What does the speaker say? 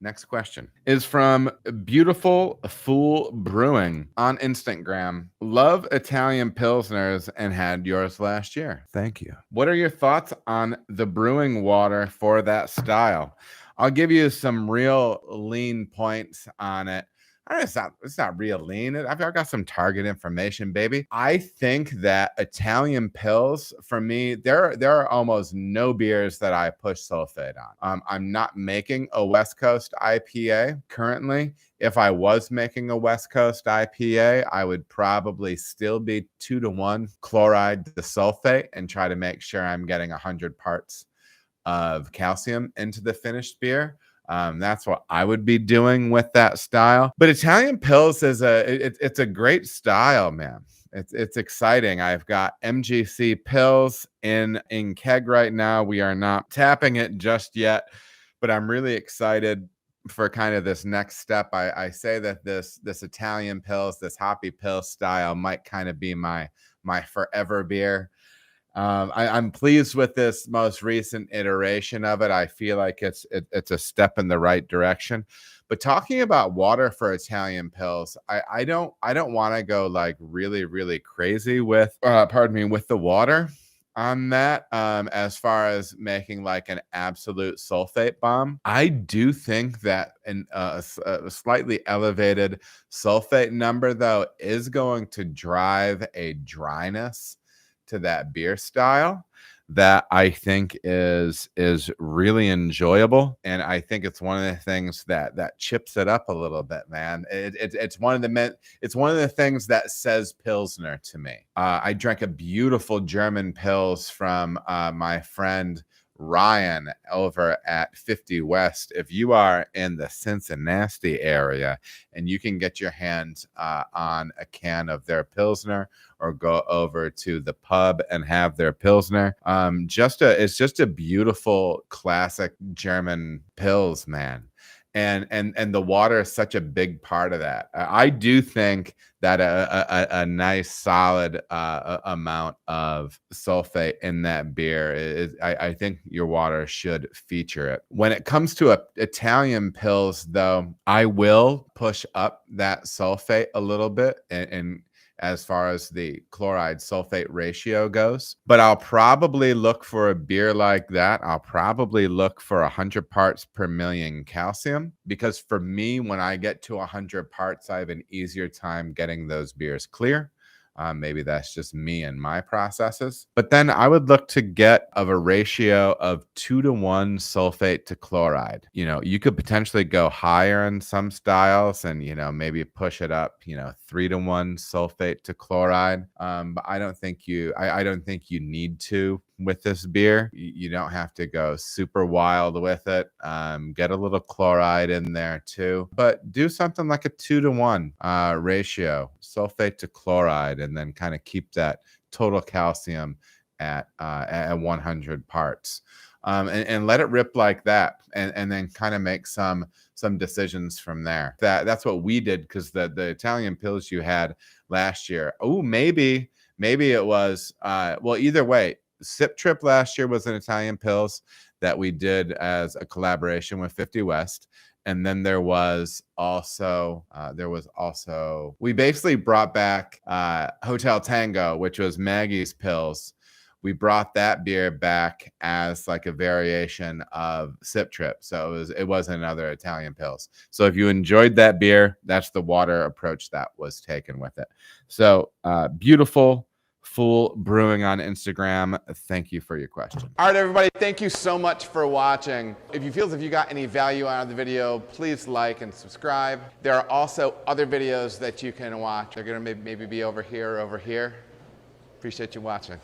Next question is from Beautiful Fool Brewing on Instagram. Love Italian Pilsners and had yours last year. Thank you. What are your thoughts on the brewing water for that style? I'll give you some real lean points on it. It's not real lean. I've got some target information, baby. I think that Italian Pils, for me, there are almost no beers that I push sulfate on. I'm not making a West Coast IPA currently. If I was making a West Coast IPA, I would probably still be 2-to-1 chloride to sulfate and try to make sure I'm getting 100 parts of calcium into the finished beer. That's what I would be doing with that style. But Italian Pils is it's a great style, man. It's exciting. I've got MGC Pils in keg right now. We are not tapping it just yet, but I'm really excited for kind of this next step. I say that this Italian Pils, this hoppy Pils style might kind of be my forever beer. I'm pleased with this most recent iteration of it. I feel like it's a step in the right direction. But talking about water for Italian Pils, I don't want to go like really crazy with with the water on that. As far as making like an absolute sulfate bomb, I do think that a slightly elevated sulfate number though is going to drive a dryness to that beer style that I think is really enjoyable, and I think it's one of the things that chips it up a little bit, man. It's one of the things that says Pilsner to me. I drank a beautiful German Pils from my friend Ryan over at 50 West. If you are in the Cincinnati area and you can get your hands on a can of their Pilsner or go over to the pub and have their Pilsner, it's just a beautiful classic German Pils, man. And the water is such a big part of that. I do think that a nice solid amount of sulfate in that beer is, I think your water should feature it. When it comes to Italian Pils, though, I will push up that sulfate a little bit and as far as the chloride sulfate ratio goes. But I'll probably look for a beer like that. I'll probably look for 100 parts per million calcium, because for me, when I get to 100 parts, I have an easier time getting those beers clear. Maybe that's just me and my processes. But then I would look to get of a ratio of 2-to-1 sulfate to chloride. You know, you could potentially go higher in some styles and, you know, maybe push it up, 3-to-1 sulfate to chloride. But I don't think you need to with this beer. You don't have to go super wild with it. Get a little chloride in there too, but do something like a 2-to-1 ratio, sulfate to chloride, and then kind of keep that total calcium at 100 parts. And let it rip like that, and then kind of make some decisions from there. That's what we did, because the Italian Pils you had last year. Oh, maybe it was either way. Sip Trip last year was an Italian Pils that we did as a collaboration with 50 West. And then there was also we basically brought back Hotel Tango, which was Maggie's Pils. We brought that beer back as like a variation of Sip Trip. So it was another Italian Pils. So if you enjoyed that beer, that's the water approach that was taken with it. So Beautiful Fool Brewing on Instagram. Thank you for your question. All right, everybody, thank you so much for watching. If you feel as if you got any value out of the video, please like and subscribe. There are also other videos that you can watch. They're gonna maybe be over here or over here. Appreciate you watching.